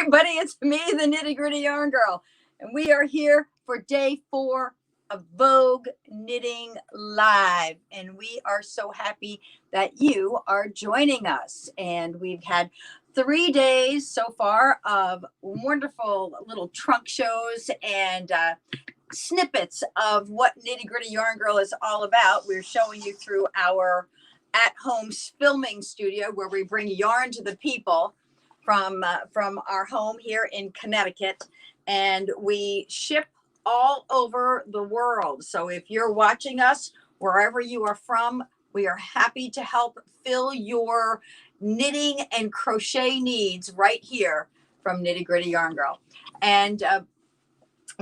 everybody, it's me, the Nitty Gritty Yarn Girl, and we are here for day 4 of Vogue Knitting Live, and we are so happy that you are joining us. And we've had 3 days so far of wonderful little trunk shows and snippets of what Nitty Gritty Yarn Girl is all about. We're showing you through our at-home filming studio where we bring yarn to the people from our home here in Connecticut, and we ship all over the world. So if you're watching us wherever you are from, we are happy to help fill your knitting and crochet needs right here from Nitty Gritty Yarn Girl. And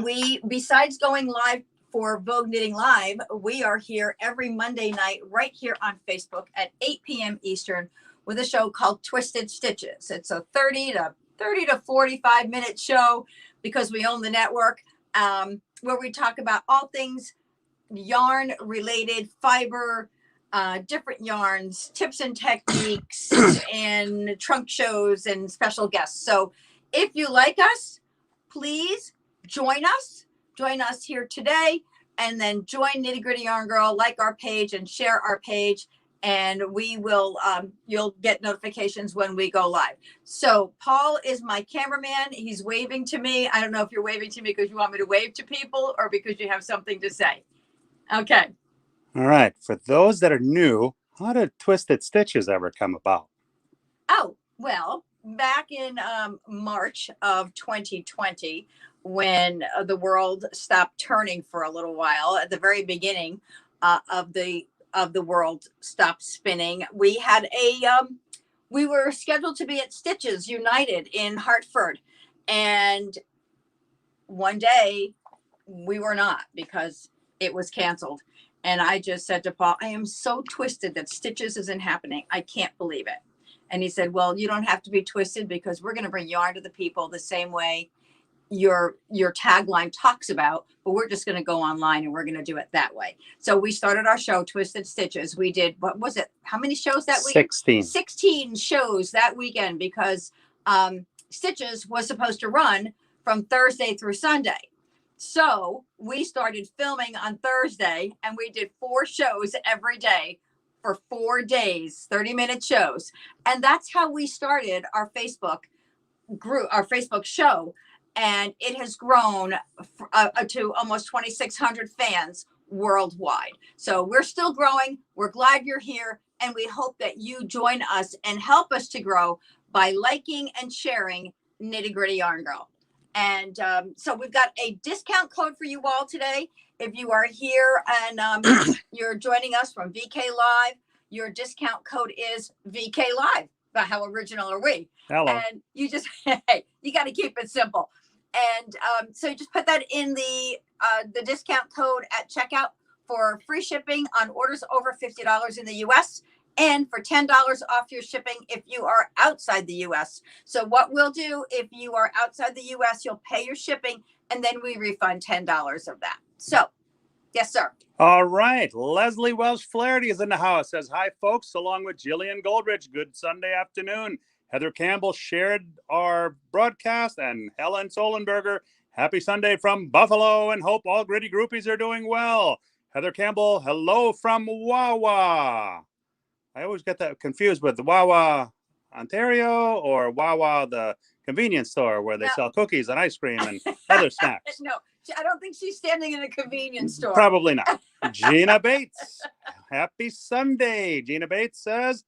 we, besides going live for Vogue Knitting Live, we are here every Monday night right here on Facebook at 8 p.m. Eastern with a show called Twisted Stitches. It's a 30 to 45 minute show because we own the network, where we talk about all things yarn related, fiber, different yarns, tips and techniques, and trunk shows and special guests. So if you like us, please join us here today, and then join Nitty Gritty Yarn Girl, like our page and share our page, and we will you'll get notifications when we go live. So Paul is my cameraman. He's waving to me. I don't know if you're waving to me because you want me to wave to people or because you have something to say. Okay. All right. For those that are new, how did Twisted Stitches ever come about? Oh, well, back in March of 2020, when the world stopped turning for a little while, at the very beginning of the world stopped spinning, we had we were scheduled to be at Stitches United in Hartford, and one day we were not because it was canceled. And I just said to Paul, I am so twisted that Stitches isn't happening. I can't believe it. And he said, well, you don't have to be twisted because we're going to bring yarn to the people the same way your tagline talks about, but we're just going to go online and we're going to do it that way. So we started our show, Twisted Stitches. We did, what was it? How many shows that weekend? 16 shows that weekend, because Stitches was supposed to run from Thursday through Sunday. So we started filming on Thursday, and we did 4 shows every day for 4 days, 30-minute shows. And that's how we started our Facebook group, our Facebook show. And it has grown to almost 2,600 fans worldwide. So we're still growing. We're glad you're here. And we hope that you join us and help us to grow by liking and sharing Nitty Gritty Yarn Girl. And so we've got a discount code for you all today. If you are here and you're joining us from VK Live, your discount code is VK Live. But how original are we? Hello. And you just, hey, you got to keep it simple. And so you just put that in the discount code at checkout for free shipping on orders over $50 in the U.S. and for $10 off your shipping if you are outside the U.S. So what we'll do, if you are outside the U.S., you'll pay your shipping, and then we refund $10 of that. So, yes, sir. All right. Leslie Welsh-Flaherty is in the house. Says, hi, folks, along with Jillian Goldrich. Good Sunday afternoon. Heather Campbell shared our broadcast, and Helen Solenberger, happy Sunday from Buffalo, and hope all gritty groupies are doing well. Heather Campbell, hello from Wawa. I always get that confused with the Wawa, Ontario, or Wawa, the convenience store where they sell cookies and ice cream and other snacks. No, I don't think she's standing in a convenience store. Probably not. Gina Bates, happy Sunday. Gina Bates says,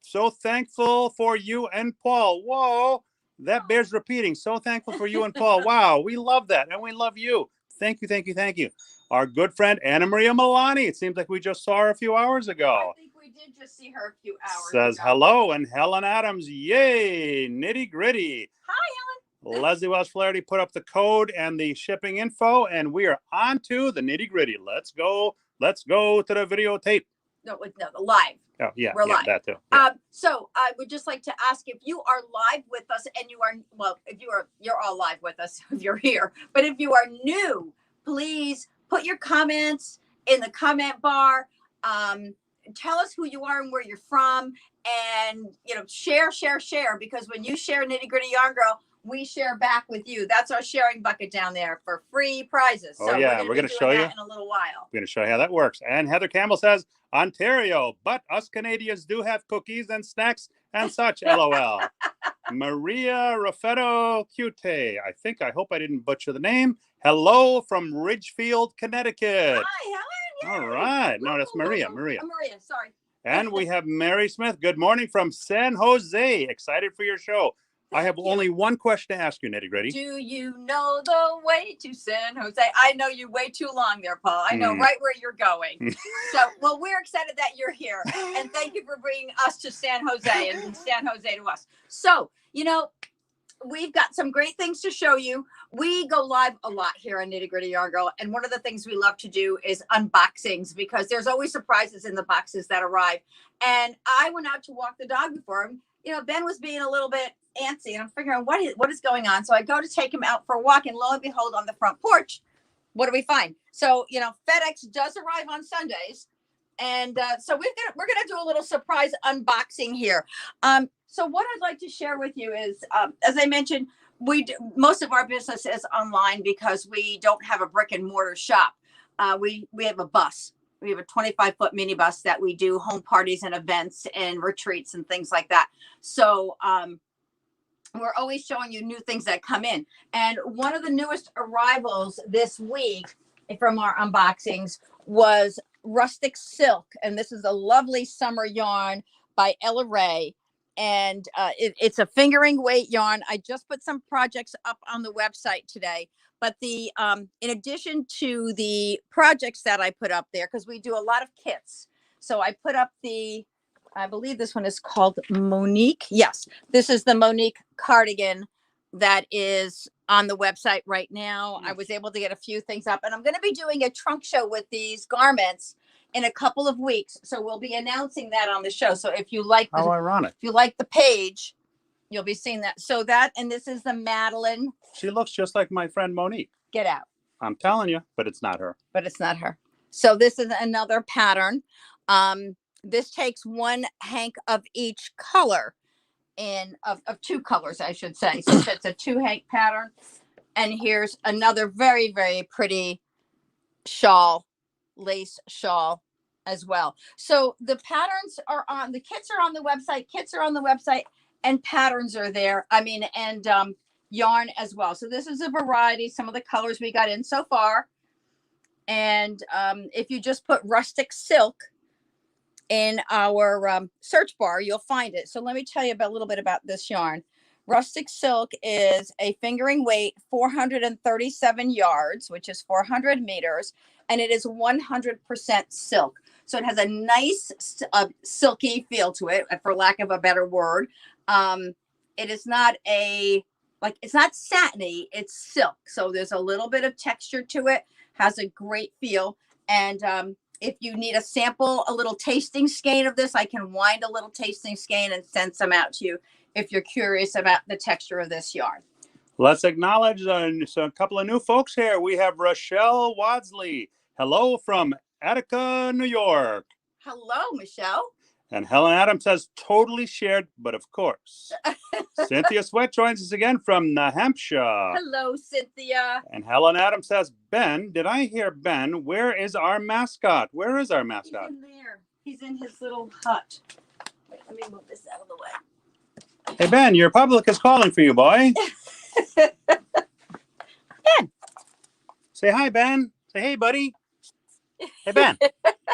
so thankful for you and Paul. Whoa, that bears repeating. So thankful for you and Paul. Wow, we love that, and we love you. Thank you, thank you, thank you. Our good friend Anna Maria Milani. It seems like we just saw her a few hours ago. I think we did just see her a few hours Says ago. hello, and Helen Adams. Yay, nitty gritty. Hi, Helen. Leslie Welsh-Flaherty put up the code and the shipping info, and we are on to the nitty gritty. Let's go to the videotape. No, the live. Oh, yeah, we're live. That too. Yeah. So I would just like to ask if you are live with us, and you are, well, if you're all live with us if you're here, but if you are new, please put your comments in the comment bar. Tell us who you are and where you're from, and share, because when you share Nitty Gritty Yarn Girl, we share back with you. That's our sharing bucket down there for free prizes. Oh, So yeah, we're going to show you in a little while. We're going to show you how that works. And Heather Campbell says, Ontario, but us Canadians do have cookies and snacks and such, LOL. Maria Raffetto Cute. I hope I didn't butcher the name. Hello from Ridgefield, Connecticut. Hi, Helen. All right. No, that's Maria. Maria, sorry. And we have Mary Smith. Good morning from San Jose. Excited for your show. I have only one question to ask you, Nitty Gritty. Do you know the way to San Jose? I know you way too long there, Paul. I know right where you're going. So, well, we're excited that you're here. And thank you for bringing us to San Jose and San Jose to us. So, we've got some great things to show you. We go live a lot here on Nitty Gritty Yarn Girl. And one of the things we love to do is unboxings because there's always surprises in the boxes that arrive. And I went out to walk the dog before him. Ben was being a little bit antsy and I'm figuring what is going on. So I go to take him out for a walk and lo and behold, on the front porch, what do we find? So, FedEx does arrive on Sundays. And so we're going to do a little surprise unboxing here. So what I'd like to share with you is, as I mentioned, most of our business is online because we don't have a brick and mortar shop. We have a bus. We have a 25-foot minibus that we do home parties and events and retreats and things like that. So we're always showing you new things that come in. And one of the newest arrivals this week from our unboxings was Rustic Silk. And this is a lovely summer yarn by Ella Ray. And it's a fingering weight yarn. I just put some projects up on the website today. But the in addition to the projects that I put up there, because we do a lot of kits. So I put up I believe this one is called Monique. Yes, this is the Monique cardigan that is on the website right now. I was able to get a few things up. And I'm going to be doing a trunk show with these garments in a couple of weeks. So we'll be announcing that on the show. So if you like how ironic. If you like the page, you'll be seeing that. So and this is the Madeline. She looks just like my friend Monique. Get out. I'm telling you, but it's not her. So this is another pattern. This takes one hank of each color of two colors, I should say. So it's a 2-hank pattern. And here's another very, very pretty lace shawl as well. So the patterns the kits are on the website, and patterns are there. And yarn as well. So this is a variety, some of the colors we got in so far. And if you just put Rustic Silk in our search bar, you'll find it. So let me tell you a little bit about this yarn. Rustic Silk is a fingering weight 437 yards, which is 400 meters, and it is 100% silk. So it has a nice silky feel to it, for lack of a better word. It is not it's not satiny, it's silk. So there's a little bit of texture to it, has a great feel. And if you need a sample, a little tasting skein of this, I can wind a little tasting skein and send some out to you if you're curious about the texture of this yarn. Let's acknowledge a couple of new folks here. We have Rochelle Wadsley. Hello from Attica, New York. Hello, Michelle. And Helen Adams says, totally shared, but of course. Cynthia Sweat joins us again from New Hampshire. Hello, Cynthia. And Helen Adams says, Ben, did I hear Ben? Where is our mascot? Where is our mascot? He's in there. He's in his little hut. Wait, let me move this out of the way. Hey, Ben, your public is calling for you, boy. Ben. Say hi, Ben. Say, hey, buddy. Hey, Ben,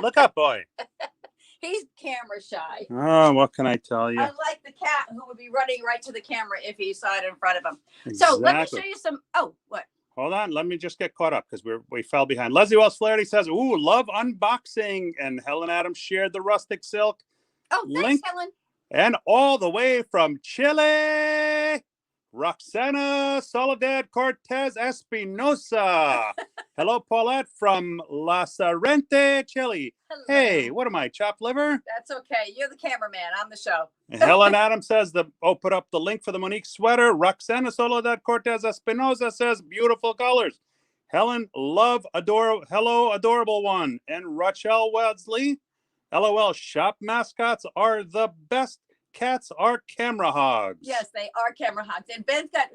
look up, boy. He's camera shy. Oh, what can I tell you? Unlike the cat who would be running right to the camera if he saw it in front of him. Exactly. So let me show you some. Oh, what? Hold on. Let me just get caught up because we fell behind. Leslie Wells Flaherty says, ooh, love unboxing. And Helen Adams shared the Rustic Silk. Oh, thanks, link. Helen. And all the way from Chile, Roxana Soledad Cortez Espinosa. Hello, Paulette from La Sorrente, Chile. Hello. Hey, what am I, chopped liver? That's okay. You're the cameraman. I'm the show. Helen Adams says, put up the link for the Monique sweater. Roxana Soledad Cortez Espinosa says, beautiful colors. Helen, hello, adorable one. And Rachel Wedsley, LOL, shop mascots are the best. cats are camera hogs. Yes, they are camera hogs. And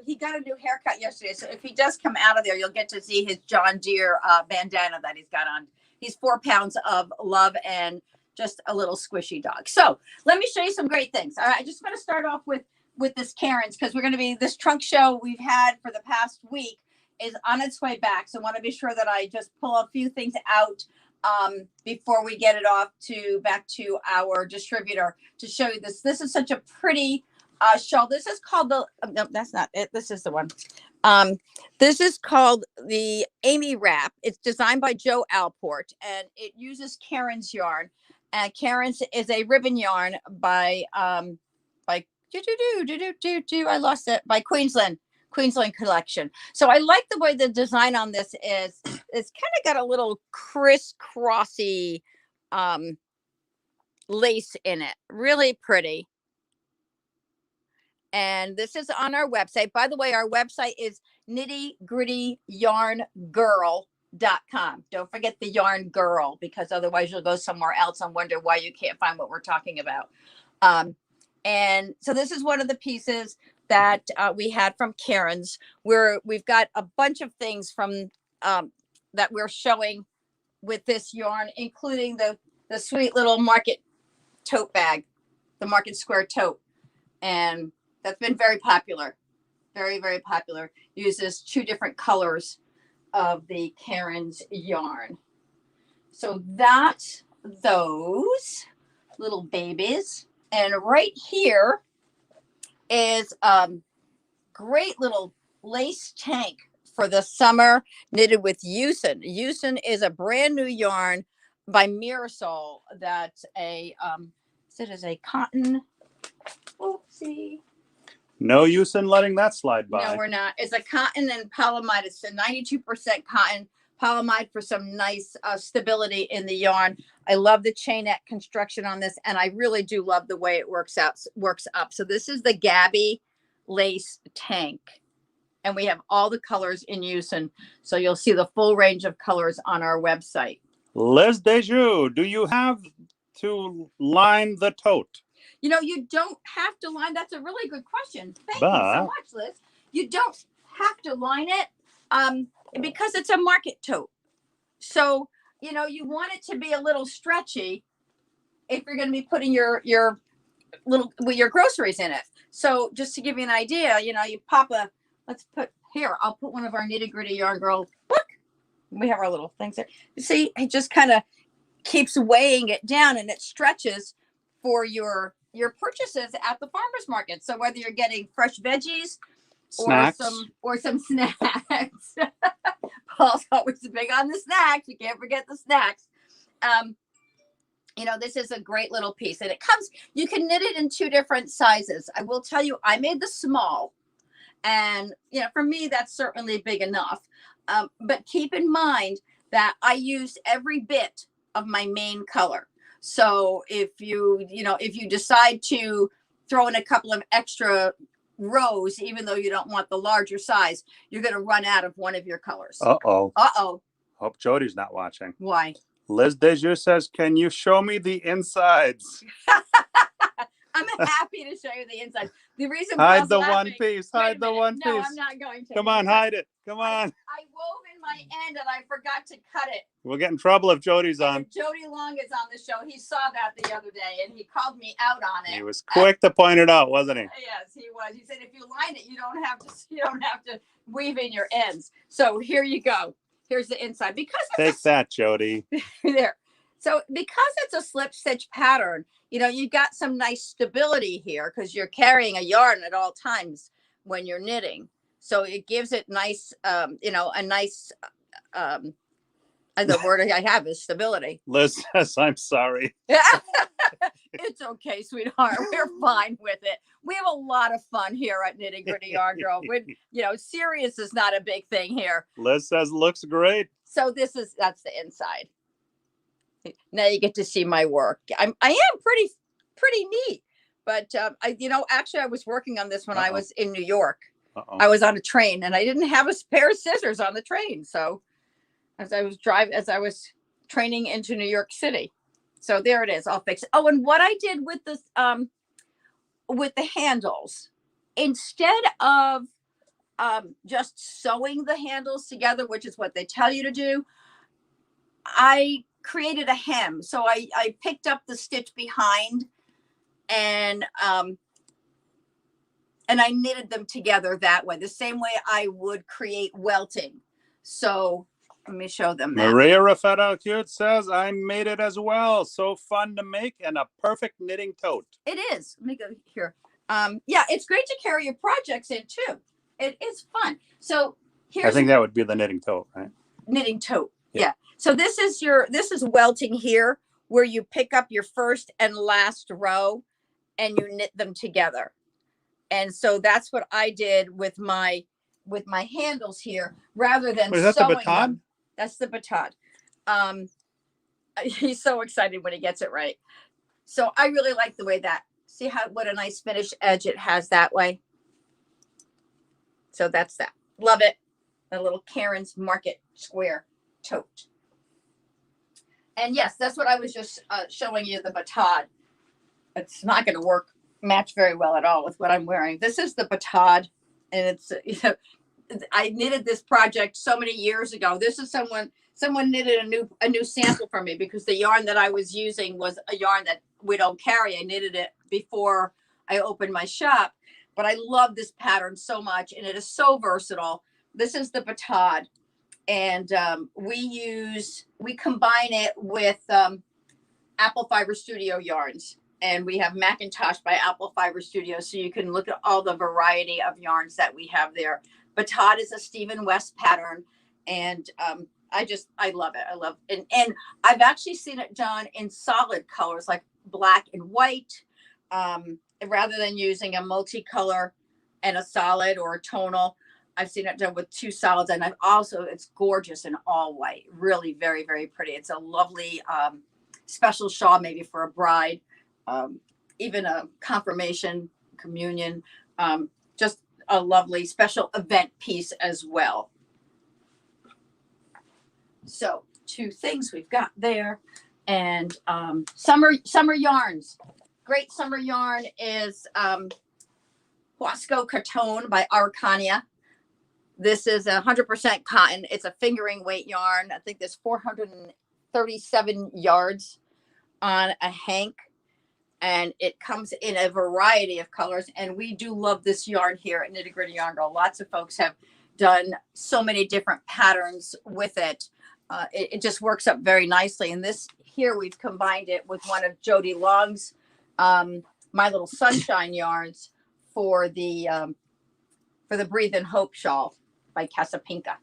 he got a new haircut yesterday. So if he does come out of there, you'll get to see his John Deere bandana that he's got on. He's 4 pounds of love and just a little squishy dog. So let me show you some great things. All right, I just want to start off with this Karen's, because we're going to be, this trunk show we've had for the past week is on its way back. So I want to be sure that I just pull a few things out before we get it off back to our distributor to show you this. This is such a pretty shawl. This is called no, that's not it. This is the one. This is called the Amy Wrap. It's designed by Joe Alport, and it uses Karen's yarn. And Karen's is a ribbon yarn by I lost it, by Queensland collection. So I like the way the design on this is. It's kind of got a little crisscrossy lace in it. Really pretty. And this is on our website. By the way, our website is KnittyGrittyYarnGirl.com. Don't forget the yarn girl, because otherwise you'll go somewhere else and wonder why you can't find what we're talking about. And so this is one of the pieces that we had from Karen's, where we've got a bunch of things from that we're showing with this yarn, including the sweet little market tote bag, the Market Square tote. And that's been very popular, very, very popular. Uses 2 different colors of the Karen's yarn. So that's those little babies. And right here is great little lace tank for the summer, knitted with Yusin. Yusin is a brand new yarn by Mirasol. That's it is a cotton. Oopsie. No use in letting that slide by. No, we're not. It's a cotton and polyamide. It's a 92% cotton polyamide for some nice stability in the yarn. I love the chainette construction on this, and I really do love the way it works up. So this is the Gabby lace tank, and we have all the colors in use, and so you'll see the full range of colors on our website. Les Dejoux, do you have to line the tote? You know, you don't have to line. That's a really good question. Thank you so much, Liz. You don't have to line it because it's a market tote. So, you know, you want it to be a little stretchy if you're going to be putting your groceries in it. So just to give you an idea, you know, you pop I'll put one of our Nitty Gritty Yarn Girl. Look, we have our little things there. You see, it just kind of keeps weighing it down, and it stretches for your purchases at the farmer's market. So whether you're getting fresh veggies snacks. or some snacks. Paul's always big on the snacks. We can't forget the snacks. You know, this is a great little piece, and you can knit it in 2 different sizes. I will tell you, I made the small, and you know, for me, that's certainly big enough. But keep in mind that I used every bit of my main color. So if you decide to throw in a couple of extra rows, even though you don't want the larger size, you're going to run out of one of your colors. Uh-oh. Hope Jody's not watching. Why? Liz Dejoux says, can you show me the insides? I'm happy to show you the inside. The reason hide the one piece. Hide the one piece. No, I'm not going to. Come on, hide it. Come on. I wove in my end and I forgot to cut it. We'll get in trouble if Jody's on. Jody Long is on the show. He saw that the other day and he called me out on it. He was quick to point it out, wasn't he? Yes, he was. He said, if you line it, you don't have to weave in your ends. So here you go. Here's the inside. Take that, Jody. There. So because it's a slip stitch pattern, you know, you got some nice stability here because you're carrying a yarn at all times when you're knitting. So it gives it nice, the word I have is stability. Liz says, I'm sorry. It's okay, sweetheart. We're fine with it. We have a lot of fun here at Nitty Gritty Yarn Girl. Serious is not a big thing here. Liz says, looks great. So that's the inside. Now you get to see my work. I am pretty neat, but actually I was working on this when I was in New York. I was on a train and I didn't have a pair of scissors on the train. So as I was training into New York City. So there it is, all fixed. Oh, and what I did with this, with the handles, instead of just sewing the handles together, which is what they tell you to do, I created a hem. So I picked up the stitch behind and I knitted them together that way, the same way I would create welting. So let me show them that. Maria Raffetto Cute says, I made it as well. So fun to make and a perfect knitting tote. It is. Let me go here. Yeah, it's great to carry your projects in too. It is fun. So here's, I think that would be the knitting tote, right? Knitting tote. Yeah. So this is welting here, where you pick up your first and last row and you knit them together. And so that's what I did with my handles here, rather than Wait, is that the sewing baton? them. That's the baton. He's so excited when he gets it right. So I really like the way that, see what a nice finished edge it has that way. So that's that. Love it. A little Karen's Market Square tote. And yes, that's what I was just showing you, the batad. It's not going to match very well at all with what I'm wearing. This is the batad, and it's, you know, I knitted this project so many years ago. This is someone knitted a new sample for me, because the yarn that I was using was a yarn that we don't carry. I knitted it before I opened my shop, but I love this pattern so much, and it is so versatile. This is the batad, and we combine it with Apple Fiber Studio yarns, and we have Macintosh by Apple Fiber Studio, so you can look at all the variety of yarns that we have there. Batad is a Stephen West pattern, and I love it. I love it. And I've actually seen it done in solid colors like black and white, rather than using a multicolor and a solid or a tonal. I've seen it done with two solids, and it's gorgeous in all white. Really very, very pretty. It's a lovely special shawl, maybe for a bride, even a confirmation, communion, just a lovely special event piece as well. So 2 things we've got there. And summer yarns. Great summer yarn is Huasco Cartone by Arcania. This is 100% cotton. It's a fingering weight yarn. I think there's 437 yards on a hank, and it comes in a variety of colors. And we do love this yarn here at Nitty Gritty Yarn Girl. Lots of folks have done so many different patterns with it. It just works up very nicely. And this here, we've combined it with one of Jody Long's My Little Sunshine yarns for the Breathe in Hope shawl by Casapinka.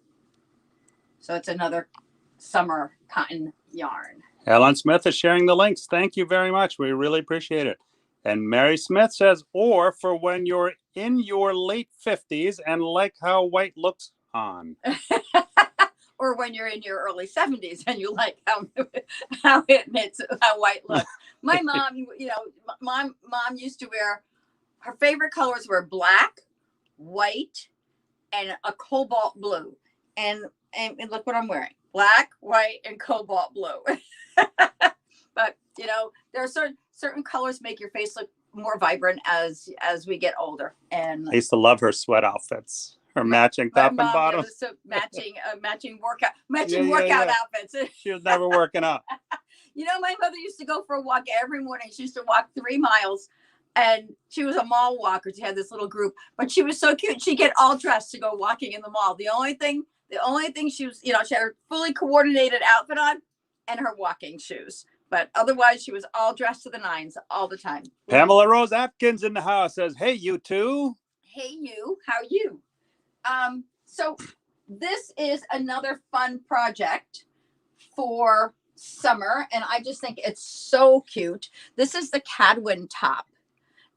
So it's another summer cotton yarn. Helen Smith is sharing the links. Thank you very much. We really appreciate it. And Mary Smith says, or for when you're in your late 50s and like how white looks on. Or when you're in your early 70s and you like how white looks. My mom, my mom used to wear, her favorite colors were black, white, and a cobalt blue. And look what I'm wearing. Black, white, and cobalt blue. But, there are certain colors make your face look more vibrant as we get older. And I used to love her sweat outfits. Her matching top and bottom. Matching workout outfits. She was never working out. My mother used to go for a walk every morning. She used to walk 3 miles, and she was a mall walker. She had this little group, but she was so cute. She'd get all dressed to go walking in the mall. The only thing she was, she had her fully coordinated outfit on and her walking shoes. But otherwise, she was all dressed to the nines all the time. Pamela Rose Atkins in the house says, hey, you two. Hey, you. How are you? So this is another fun project for summer, and I just think it's so cute. This is the Cadwin top,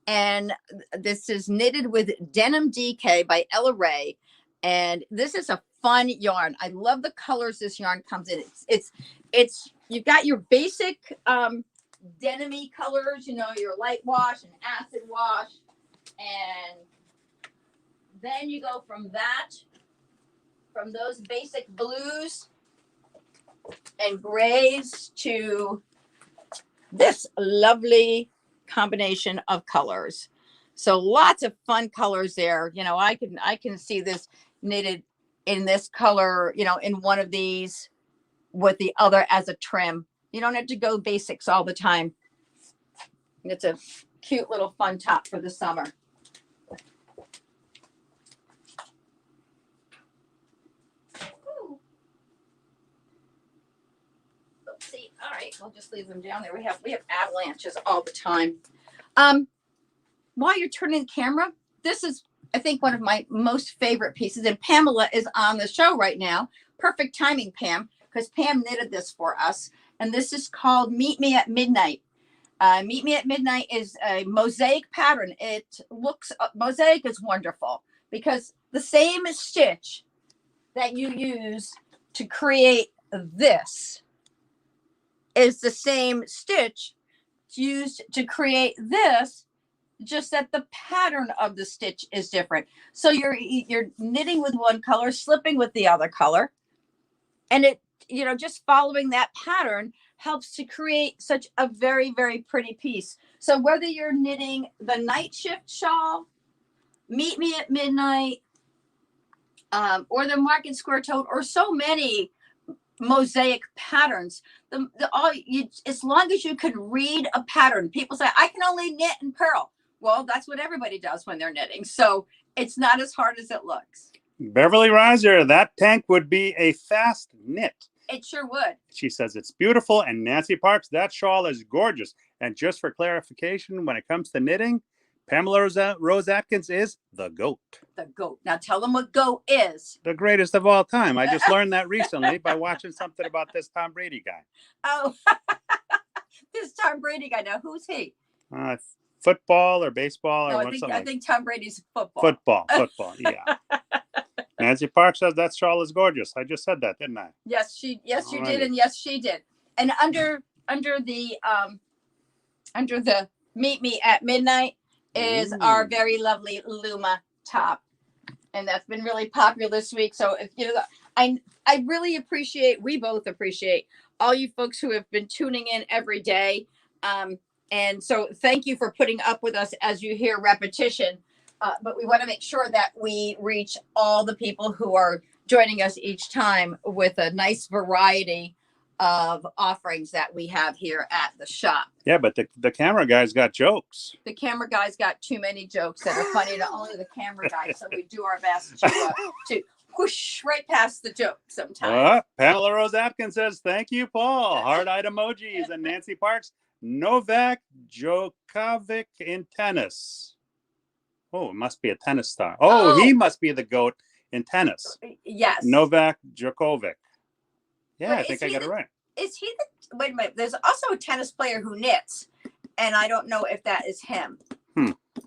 and this is knitted with Denim DK by Ella Ray, and this is a fun yarn. I love the colors this yarn comes in. It's you've got your basic denim-y colors, your light wash and acid wash, and then you go from those basic blues and grays to this lovely combination of colors. So lots of fun colors there. You know, I can see this knitted in this color, you know, in one of these with the other as a trim. You don't have to go basics all the time. It's a cute little fun top for the summer. See, all right, we'll just leave them down there. We have avalanches all the time. While you're turning the camera, this is, I think, one of my most favorite pieces, and Pamela is on the show right now. Perfect timing, Pam, because Pam knitted this for us, and this is called Meet Me at Midnight. Meet Me at Midnight is a mosaic pattern. It looks, mosaic is wonderful because the same stitch that you use to create this is the same stitch used to create this, just that the pattern of the stitch is different. So you're knitting with one color, slipping with the other color, and it, you know, just following that pattern helps to create such a very, very pretty piece. So whether you're knitting the night shift shawl, Meet Me at Midnight, or the Market Square Tote, or so many mosaic patterns, as long as you can read a pattern. People say, I can only knit and purl. Well, that's what everybody does when they're knitting. So it's not as hard as it looks. Beverly Riser, that tank would be a fast knit. It sure would. She says it's beautiful. And Nancy Parks, that shawl is gorgeous. And just for clarification, when it comes to knitting, Pamela Rose Atkins is the GOAT. The GOAT. Now tell them what GOAT is. The greatest of all time. I just learned that recently by watching something about this Tom Brady guy. Oh, this Tom Brady guy. Now, who's he? Football or baseball or something. I think Tom Brady's football. Football, yeah. Nancy Parks says that shawl is gorgeous. I just said that, didn't I? Yes, you did, and yes, she did. And under the Meet Me at Midnight is our very lovely Luma top, and that's been really popular this week. So if you know, I really appreciate, we both appreciate all you folks who have been tuning in every day. And so thank you for putting up with us as you hear repetition. But we want to make sure that we reach all the people who are joining us each time with a nice variety of offerings that we have here at the shop. Yeah, but the camera guy's got jokes. The camera guy's got too many jokes that are funny to only the camera guy. So we do our best to whoosh right past the joke sometimes. Pamela Rose Atkins says, thank you, Paul. Heart-eyed emojis. And Nancy Parks, Novak Djokovic in tennis. Oh, it must be a tennis star. Oh, he must be the GOAT in tennis. Yes. Novak Djokovic. Yeah, Wait, I think I got it right. Is he the, wait a minute, there's also a tennis player who knits, and I don't know if that is him.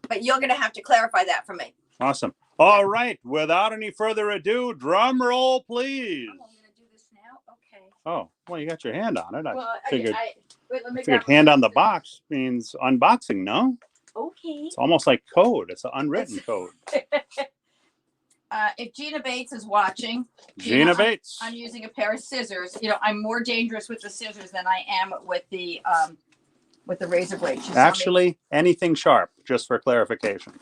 But you're going to have to clarify that for me. Awesome. All right. Without any further ado, drum roll, please. I'm going to do this now. Okay. Oh, well, you got your hand on it. Well, I figured, let me hand on the box means unboxing, no? Okay. It's almost like code. It's an unwritten code. If Gina Bates is watching, Gina Bates, I'm using a pair of scissors. You know, I'm more dangerous with the scissors than I am with the razor blade. Actually, anything sharp, just for clarification.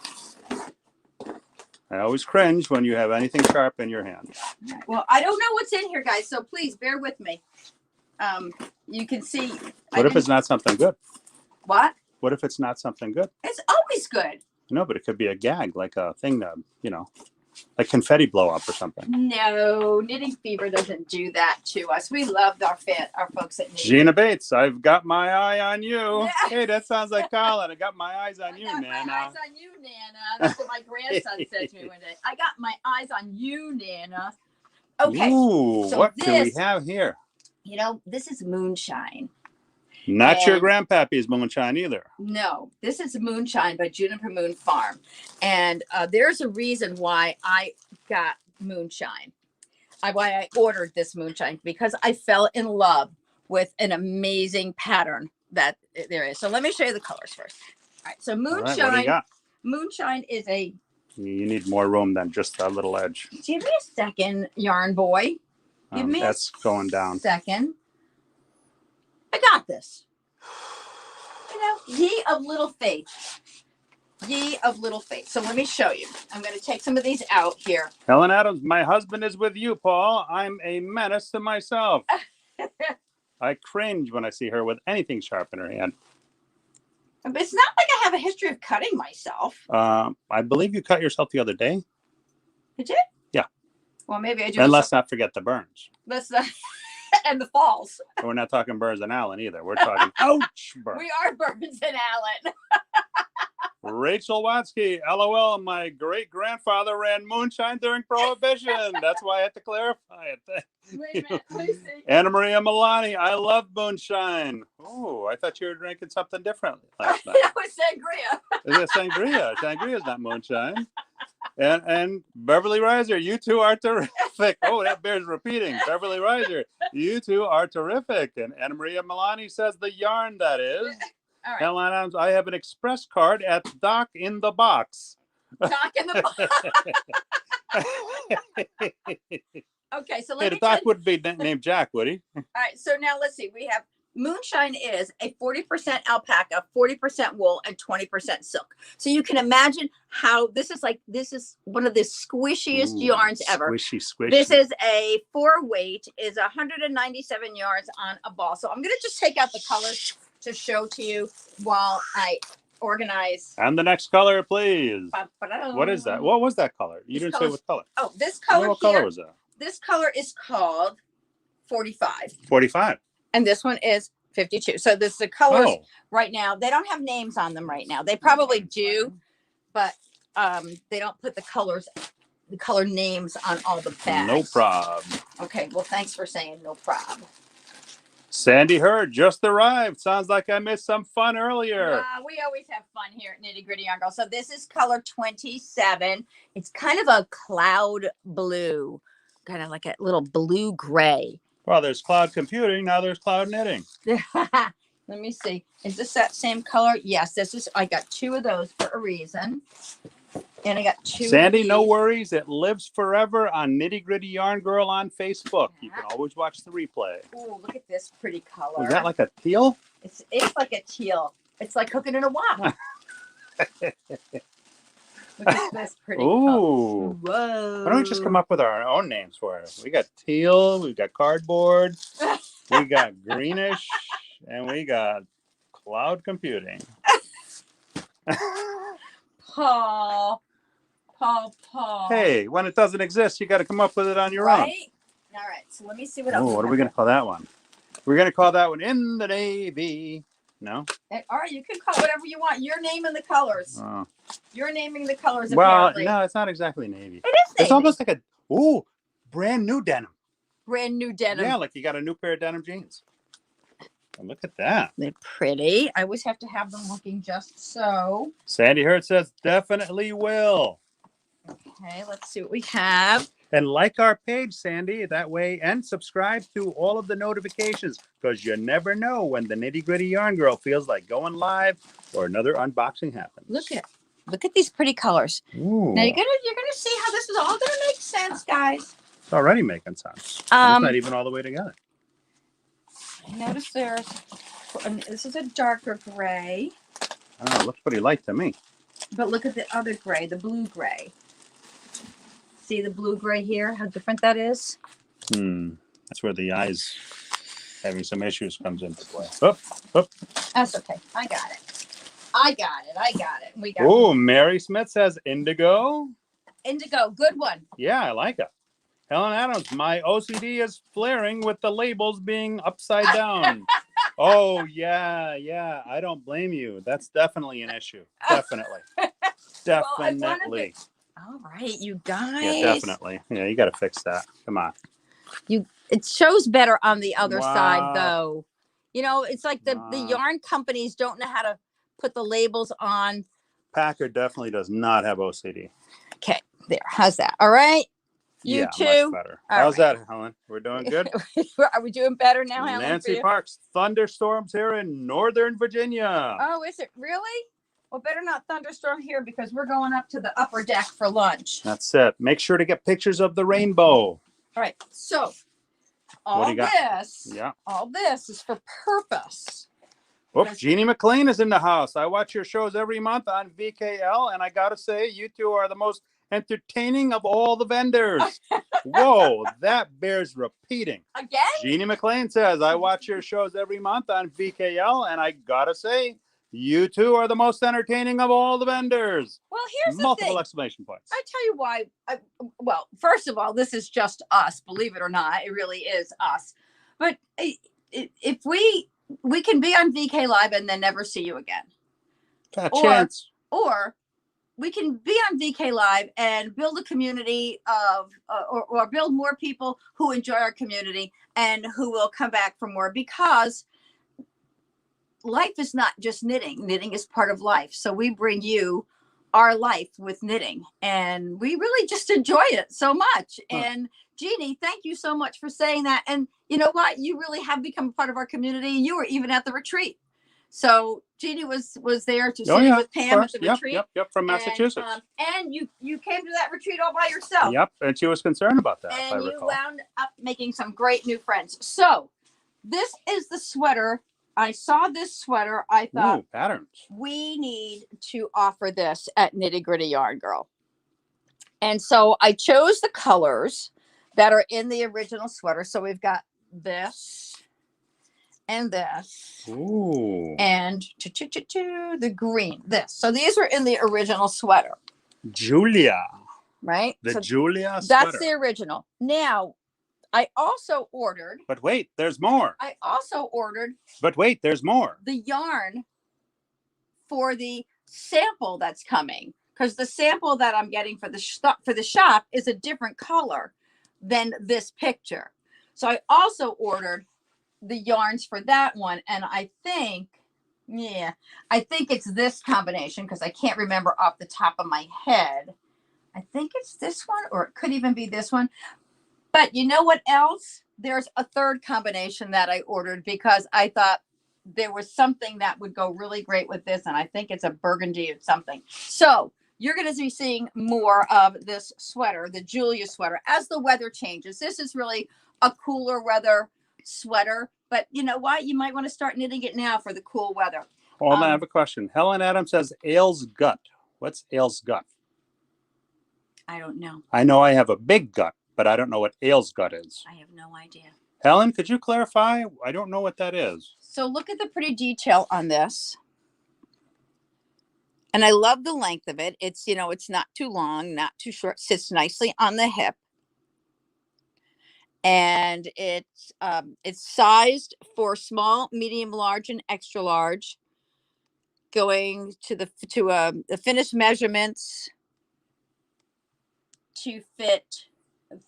I always cringe when you have anything sharp in your hand. Well, I don't know what's in here, guys, so please bear with me. You can see. What if it's not something good? What? What if it's not something good? It's always good. No, but it could be a gag, like a thing that, you know, like confetti blow up or something. No, Knitting Fever doesn't do that to us. We love our folks at Knitting. Gina Bates, I've got my eye on you. Yeah. Hey, that sounds like Colin. I got my eyes on you, Nana. My eyes on you, Nana. That's what my grandson said to me one day. I got my eyes on you, Nana. Okay. Ooh, so what do we have here? You know, this is moonshine. Not your grandpappy's moonshine either. No, this is moonshine by Juniper Moon Farm. And there's a reason why I got moonshine. Why I ordered this moonshine, because I fell in love with an amazing pattern that there is. So let me show you the colors first. All right, so moonshine. All right, what do you got? Moonshine is a. You need more room than just that little edge. Give me a second, yarn boy. Give me that's going down. Second. I got this. You know, ye of little faith. Ye of little faith. So let me show you. I'm going to take some of these out here. Helen Adams, my husband is with you, Paul. I'm a menace to myself. I cringe when I see her with anything sharp in her hand. But it's not like I have a history of cutting myself. I believe you cut yourself the other day. Did you? Yeah. Well, maybe I do. And let's not forget the burns. Let's not. And the falls. We're not talking Burns and Allen either. We're talking ouch burns. We are Burns and Allen. Rachel Watsky, LOL, my great-grandfather ran moonshine during Prohibition. That's why I had to clarify it. Wait a minute, please see. Anna Maria Milani, I love moonshine. Oh, I thought you were drinking something different last night. That was sangria. Is it sangria? Sangria is not moonshine. And Beverly Reiser, you two are terrific. Oh, that bears repeating. Beverly Reiser, you two are terrific. And Anna Maria Milani says the yarn, that is. All right. Helen Adams, I have an express card at Doc in the Box. Doc in the box. Okay, so let me The Doc would be named Jack, would he? All right, so now let's see. We have moonshine is a 40% alpaca, 40% wool, and 20% silk. So you can imagine how this is one of the squishiest yarns ever. Squishy. This is a 4-weight, is 197 yards on a ball. So I'm going to just take out the colors to show to you while I organize. And the next color, please. Ba-ba-da. What is that? What was that color? You didn't say what color. Oh, this color What here. color was that? This color is called 45. 45. And this one is 52. So this is the colors right now. They don't have names on them right now. They probably do, but they don't put the color names on all the bags. No problem. Okay, well, thanks for saying no problem. Sandy Hurd just arrived. Sounds like I missed some fun earlier. We always have fun here at Nitty Gritty Yarn Girl. So this is color 27. It's kind of a cloud blue, kind of like a little blue gray. Well, there's cloud computing. Now there's cloud knitting. Let me see. Is this that same color? Yes, this is. I got 2 of those for a reason. And I got 2. Sandy, no worries. It lives forever on Nitty Gritty Yarn Girl on Facebook. You can always watch the replay. Oh, look at this pretty color. Is that like a teal? It's like a teal. It's like cooking in a wok. Look at this pretty color. Ooh. Whoa. Why don't we just come up with our own names for it? We got teal, we got cardboard, we got greenish, and we got cloud computing. Paul. Hey, when it doesn't exist, you got to come up with it on your own. All right. So let me see what else. Oh, what are we going to call that one? We're going to call that one In the Navy. No? All right, you can call whatever you want. You're naming the colors. You're naming the colors. Well, apparently. no, it's not exactly navy. It is navy. It's almost like brand new denim. Brand new denim. Yeah, like you got a new pair of denim jeans. And look at that. They're pretty. I always have to have them looking just so. Sandy Hurd says definitely will. Okay, let's see what we have. And like our page, Sandy, that way, and subscribe to all of the notifications, because you never know when the Nitty Gritty Yarn Girl feels like going live or another unboxing happens. Look at these pretty colors. Ooh. Now you're gonna see how this is all gonna make sense, guys. It's already making sense. It's not even all the way together. I noticed this is a darker gray. Oh, it looks pretty light to me. But look at the other gray, the blue gray. See the blue gray here? How different that is? That's where the eyes having some issues comes into play. Oh. That's okay. I got it. We got Oh, Mary Smith says indigo. indigo. Good one. Yeah, I like it. Helen Adams, my OCD is flaring with the labels being upside down. Oh, yeah. I don't blame you. That's definitely an issue. Definitely. Definitely. All right, you guys. Yeah, definitely. Yeah, you got to fix that. Come on. It shows better on the other side, though. You know, it's like the yarn companies don't know how to put the labels on. Packer definitely does not have OCD. Okay, there. How's that? All right. You too. Much better. How's that, Helen? We're doing good? Are we doing better now, Helen? Nancy Parks, thunderstorms here in Northern Virginia. Oh, is it really? Well, better not thunderstorm here because we're going up to the upper deck for lunch. That's it. Make sure to get pictures of the rainbow. All right. So all this is for purpose. Oops, Jeannie McLean is in the house. I watch your shows every month on VKL, and I got to say, you two are the most entertaining of all the vendors. Whoa, that bears repeating. Again? Jeannie McLean says, I watch your shows every month on VKL, and I got to say, you two are the most entertaining of all the vendors. Well, here's the Multiple thing. exclamation points. I tell you why. Well, first of all, this is just us. Believe it or not, it really is us. But if we can be on VK Live and then never see you again. Got a chance. Or we can be on VK Live and build a community of, or build more people who enjoy our community and who will come back for more, because life is not just knitting. Knitting is part of life. So we bring you our life with knitting, and we really just enjoy it so much. And Jeannie, thank you so much for saying that. And you know what? You really have become a part of our community. You were even at the retreat. So Jeannie was there to sit with Pam at the retreat. Yep, from Massachusetts. And you came to that retreat all by yourself. Yep, and she was concerned about that. And you wound up making some great new friends. So this is the sweater. I saw this sweater. I thought, patterns. We need to offer this at Nitty Gritty Yarn Girl. And so I chose the colors that are in the original sweater. So we've got this and this. Ooh. And the green, this. So these were in the original sweater. Julia. Right? The Julia sweater. That's the original. Now, I also ordered. But wait, there's more. I also ordered. But wait, there's more. The yarn for the sample that's coming, because the sample that I'm getting for the shop is a different color than this picture. So I also ordered the yarns for that one, and I think it's this combination, because I can't remember off the top of my head. I think it's this one, or it could even be this one. But you know what else? There's a third combination that I ordered because I thought there was something that would go really great with this. And I think it's a burgundy or something. So you're going to be seeing more of this sweater, the Julia sweater, as the weather changes. This is really a cooler weather sweater. But you know what? You might want to start knitting it now for the cool weather. Hold on, I have a question. Helen Adams says, Ailes gut. What's Ailes gut? I don't know. I know I have a big gut, but I don't know what Ailes gut is. I have no idea. Helen, could you clarify? I don't know what that is. So look at the pretty detail on this. And I love the length of it. It's, it's not too long, not too short, sits nicely on the hip. And it's sized for small, medium, large, and extra large, going to the finished measurements to fit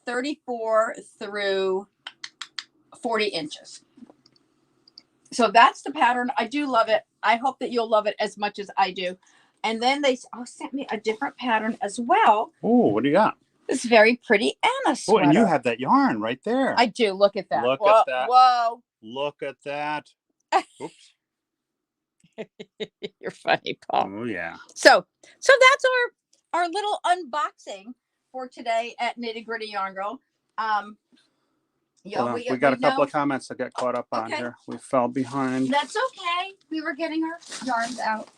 34 through 40 inches. So that's the pattern. I do love it. I hope that you'll love it as much as I do. And then they sent me a different pattern as well. Oh, what do you got? This very pretty Anna sweater. Oh, and you have that yarn right there. I do. Look at that. Look at that. Whoa. Look at that. Oops. You're funny, Paul. Oh, yeah. So that's our little unboxing for today at Nitty Gritty Yarn Girl. We got a couple of comments that got caught up on here. We fell behind. That's okay. We were getting our yarns out.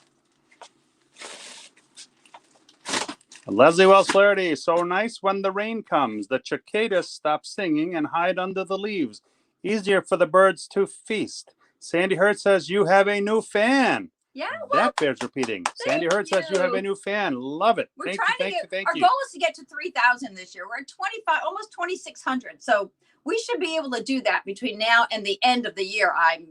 Leslie Wells Flaherty, so nice when the rain comes. The cicadas stop singing and hide under the leaves. Easier for the birds to feast. Sandy Hurt says you have a new fan. Yeah, that bears repeating. Sandy Hurt says you have a new fan. Love it. We're thank you. Our goal is to get to 3,000 this year. We're at 25, almost 2,600. So we should be able to do that between now and the end of the year. I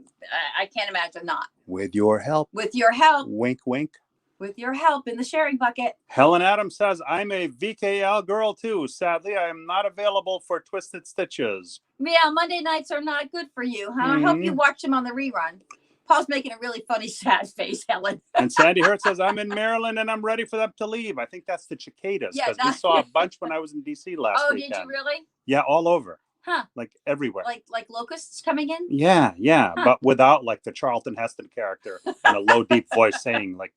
can't imagine not. With your help. With your help. Wink, wink. With your help in the sharing bucket. Helen Adams says, I'm a VKL girl too. Sadly, I am not available for Twisted Stitches. Yeah, Monday nights are not good for you, huh? I hope you watch them on the rerun. Paul's making a really funny, sad face, Helen. And Sandy Hurt says, I'm in Maryland and I'm ready for them to leave. I think that's the cicadas. Because we saw a bunch when I was in D.C. last weekend. Oh, did you really? Yeah, all over. Huh. Like everywhere. Like locusts coming in? Yeah. Huh. But without like the Charlton Heston character and a low, deep voice saying like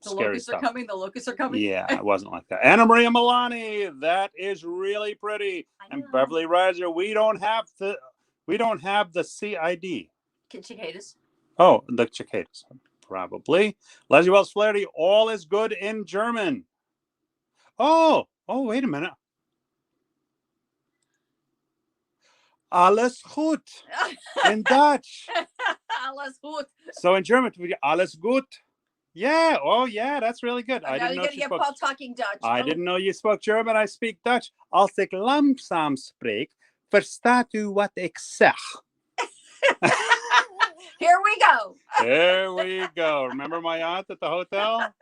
scary stuff. The locusts are coming. Yeah, it wasn't like that. Anna Maria Milani, that is really pretty. And Beverly Reiser, we don't have the CID. Cicadas. Oh, the cicadas. Probably. Leslie Wells Flaherty, all is good in German. Oh, wait a minute. Alles gut in Dutch. Alles gut. So in German, we get alles gut. Yeah. Oh, yeah. That's really good. Oh, I now didn't you're know gonna she get spoke. Paul talking Dutch. I didn't know you spoke German. I speak Dutch. Als ik langzaam spreek, verstaat u wat ik zeg. Here we go. There we go. Remember my aunt at the hotel?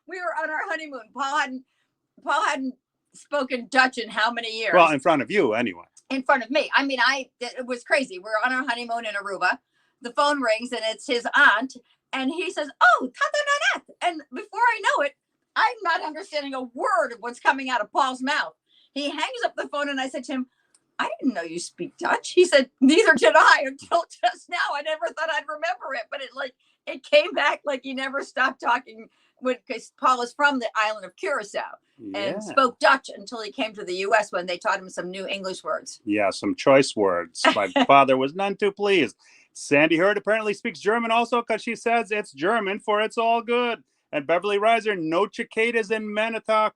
We were on our honeymoon. Paul hadn't spoken Dutch in how many years? Well, in front of you, anyway. In front of me. I mean, it was crazy. We're on our honeymoon in Aruba. The phone rings and it's his aunt, and he says, "Oh, Tata Nanette." And before I know it, I'm not understanding a word of what's coming out of Paul's mouth. He hangs up the phone, and I said to him, "I didn't know you speak Dutch." He said, "Neither did I until just now. I never thought I'd remember it." But it came back like he never stopped talking, because Paul is from the island of Curacao and spoke Dutch until he came to the U.S. when they taught him some new English words. Yeah, some choice words. My father was none too pleased. Sandy Hurd apparently speaks German also, because she says it's German for it's all good. And Beverly Reiser, no cicadas in Manitowoc,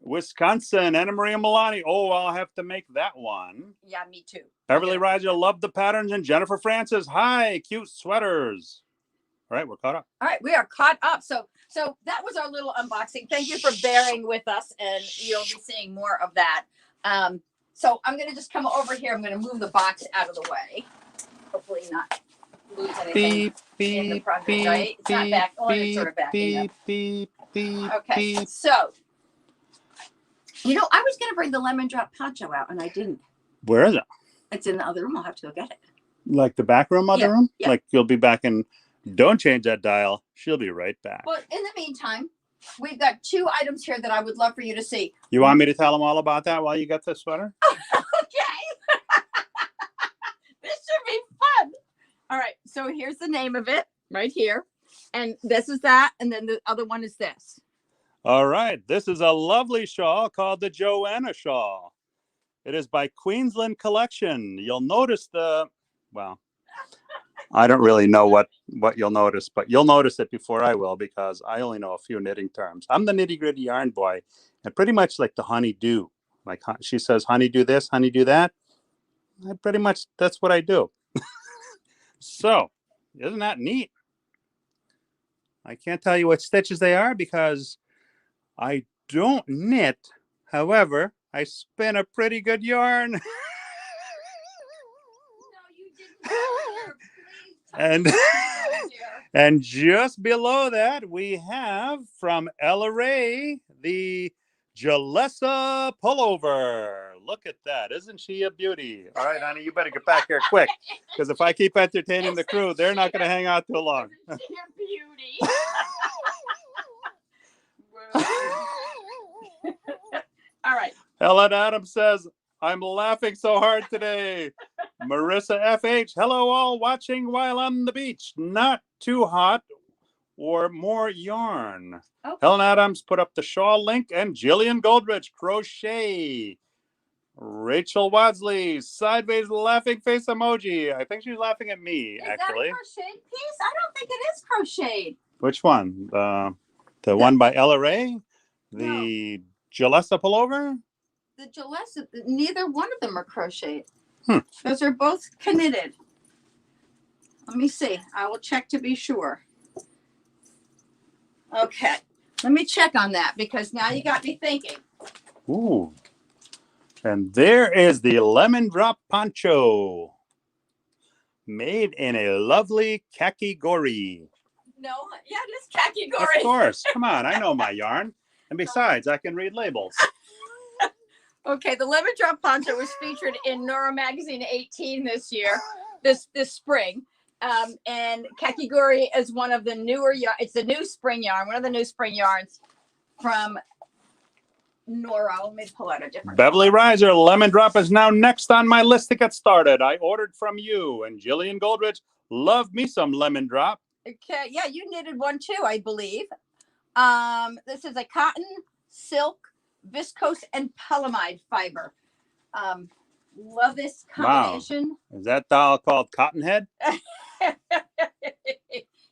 Wisconsin. Anna Maria Milani, oh, I'll have to make that one. Yeah, me too. Beverly Reiser, love the patterns. And Jennifer Francis, hi, cute sweaters. All right, we're caught up. All right, we are caught up. So that was our little unboxing. Thank you for bearing with us, and you'll be seeing more of that. So I'm going to just come over here. I'm going to move the box out of the way. Hopefully not lose anything in the project, right? It's not back. Oh, it's sort of backing up. Okay, so, I was going to bring the lemon drop poncho out, and I didn't. Where is it? It's in the other room. I'll have to go get it. Like the back room, other room? Yeah. Like you'll be back in... Don't change that dial. She'll be right back. But in the meantime, we've got 2 items here that I would love for you to see. You want me to tell them all about that while you get the sweater? Okay. This should be fun. All right. So here's the name of it right here. And this is that. And then the other one is this. All right. This is a lovely shawl called the Joanna shawl. It is by Queensland Collection. You'll notice I don't really know what you'll notice, but you'll notice it before I will, because I only know a few knitting terms. I'm the nitty gritty yarn boy, and pretty much like the honey do. Like she says, honey do this, honey do that. That's what I do. So, isn't that neat? I can't tell you what stitches they are because I don't knit. However, I spin a pretty good yarn. No, you didn't. And just below that, we have from Ella Ray, the Jalessa pullover. Look at that. Isn't she a beauty? All right, honey, you better get back here quick, because if I keep entertaining the crew, they're not going to hang out too long. Isn't she a beauty? All right. Helen Adams says, I'm laughing so hard today. Marissa FH, hello all, watching while on the beach. Not too hot or more yarn. Okay. Helen Adams put up the shawl link, and Jillian Goldrich, crochet. Rachel Wadsley, sideways laughing face emoji. I think she's laughing at me, actually. Is that a crocheted piece? I don't think it is crocheted. Which one? The one by Ella Ray? The Jalessa pullover? The Jalessa, neither one of them are crocheted. Those are both knitted. Let me see. I will check to be sure. Okay. Let me check on that, because now you got me thinking. Ooh. And there is the lemon drop poncho, made in a lovely kakigori. No, yeah, it is kakigori. Of course. Come on, I know my yarn. And besides, I can read labels. Okay, the lemon drop poncho was featured in Nora Magazine 18 this year, this spring. And kakigori is one of the newer yarn. It's the new spring yarn, one of the new spring yarns from Nora. Let me pull out a different Beverly Reiser, lemon drop is now next on my list to get started. I ordered from you. And Jillian Goldrich, love me some lemon drop. Okay, yeah, you knitted one too, I believe. This is a cotton, silk, viscose, and polyamide fiber. Love this combination. Wow. Is that doll called Cottonhead?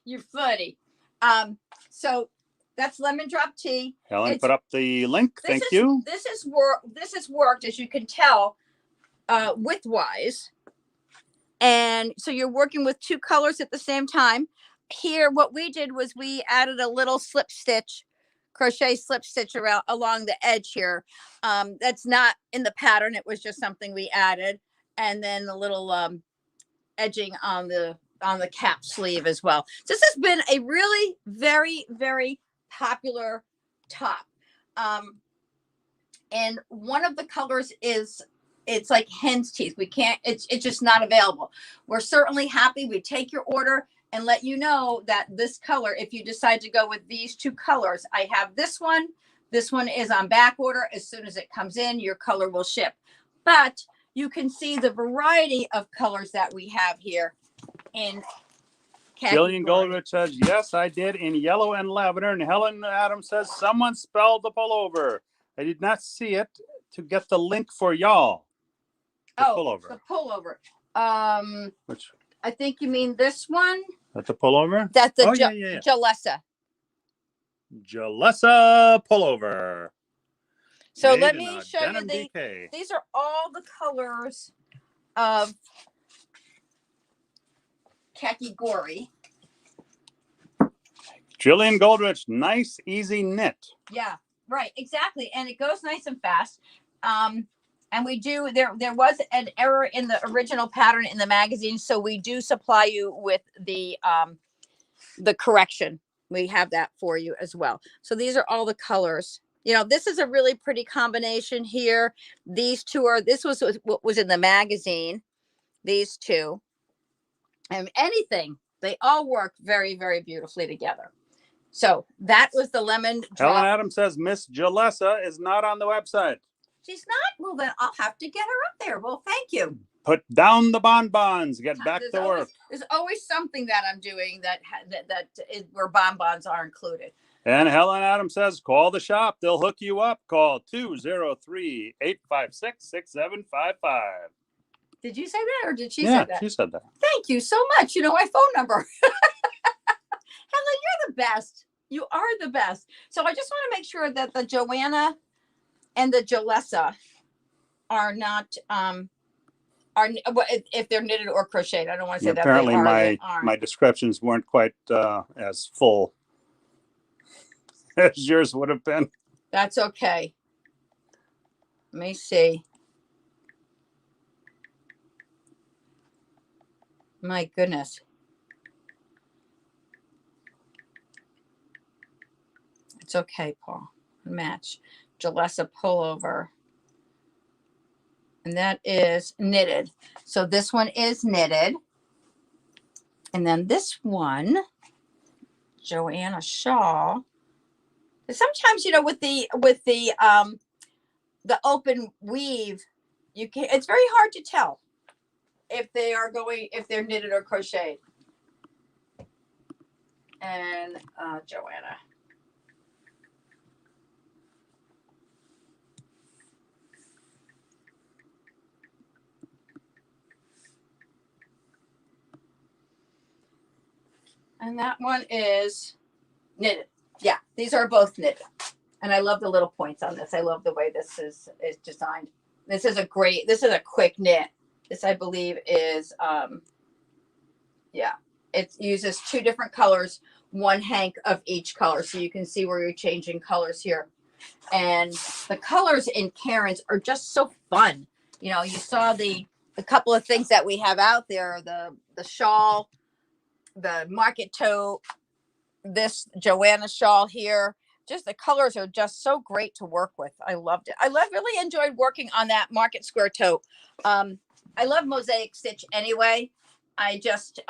You're funny. So that's lemon drop tea. Helen put up the link. Thank you. This is worked, as you can tell, widthwise. And so you're working with two colors at the same time. Here, what we did was we added a little slip stitch, crochet slip stitch around along the edge here. That's not in the pattern. It was just something we added. And then a little edging on the cap sleeve as well. So this has been a really very, very popular top. And one of the colors is, it's like hen's teeth. We can't, it's just not available. We're certainly happy. We take your order and let you know that this color, if you decide to go with these two colors, I have this one. This one is on back order. As soon as it comes in, your color will ship. But you can see the variety of colors that we have here in Jillian Goldrich says, yes, I did, in yellow and lavender. And Helen Adams says, someone spelled the pullover. I did not see it to get the link for y'all. The pullover. The pullover. Which? I think you mean this one. That's the pullover? That's the Jalessa. Jalessa pullover. So let me show you these are all the colors of khaki gory. Jillian Goldrich, nice, easy knit. Yeah, right, exactly. And it goes nice and fast. And we do, there was an error in the original pattern in the magazine, so we do supply you with the correction. We have that for you as well. So these are all the colors. You know, this is a really pretty combination here. These two are, this was what was in the magazine, these two. And anything, they all work very, very beautifully together. So that was the lemon drop. Helen Adams says Miss Jalessa is not on the website. She's not? Well, then I'll have to get her up there. Well, thank you. Put down the bonbons. Get back to work. There's always something that I'm doing that is where bonbons are included. And Helen Adams says, call the shop. They'll hook you up. Call 203-856-6755. Did you say that or did she say that? Yeah, she said that. Thank you so much. You know my phone number. Helen, you're the best. You are the best. So I just want to make sure that the Joanna and the Jalessa are not, if they're knitted or crocheted. I don't want to say that. Apparently my descriptions weren't quite as full as yours would have been. That's okay. Let me see. My goodness. It's okay, Paul. Match. Jalessa pullover. And that is knitted. So this one is knitted. And then this one, Joanna shawl. Sometimes, you know, with the open weave, you can, it's very hard to tell if they're knitted or crocheted. And Joanna. And that one is knitted. Yeah, these are both knitted. And I love the little points on this. I love the way this is designed. This is a quick knit. This, I believe, is, it uses two different colors, one hank of each color. So you can see where you're changing colors here. And the colors in Karen's are just so fun. You know, you saw the couple of things that we have out there, the shawl, the market tote, this Joanna shawl here. Just the colors are just so great to work with. I loved it. Really enjoyed working on that market square tote. I love mosaic stitch anyway. I just,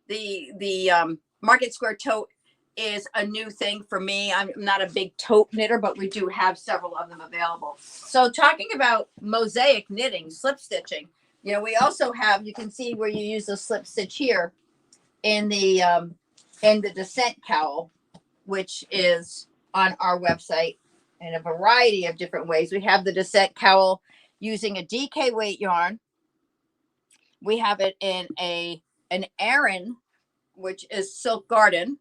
the market square tote is a new thing for me. I'm not a big tote knitter, but we do have several of them available. So talking about mosaic knitting, slip stitching, you know, we also have, you can see where you use the slip stitch here in the descent cowl, which is on our website in a variety of different ways. We have the descent cowl using a DK weight yarn. We have it in a an Aran, which is Silk Garden,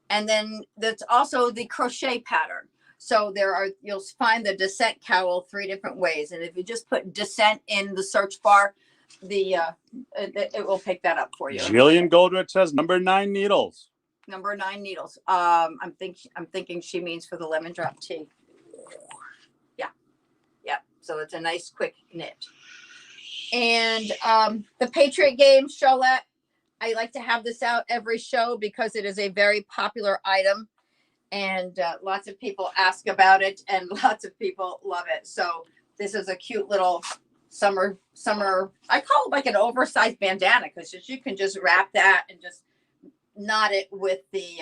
and then that's also the crochet pattern. So you'll find the Descent cowl 3 different ways, and if you just put Descent in the search bar, it will pick that up for you. Jillian Goldrich says number 9 needles. Number 9 needles. I'm thinking she means for the lemon drop tea. Yeah. So it's a nice quick knit. And the Patriot Game shawlette. I like to have this out every show because it is a very popular item, and lots of people ask about it, and lots of people love it. So this is a cute little summer. I call it like an oversized bandana because you can just wrap that and just knot it with the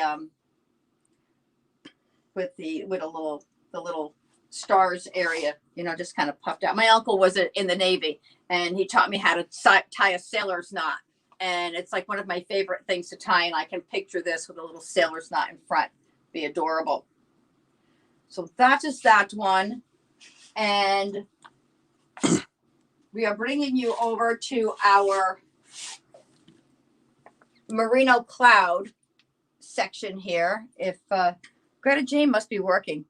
little stars area, just kind of puffed out. My uncle was in the Navy, and he taught me how to tie a sailor's knot. And it's like one of my favorite things to tie. And I can picture this with a little sailor's knot in front. Be adorable. So that is that one. And we are bringing you over to our Merino Cloud section here. If Greta Jane must be working.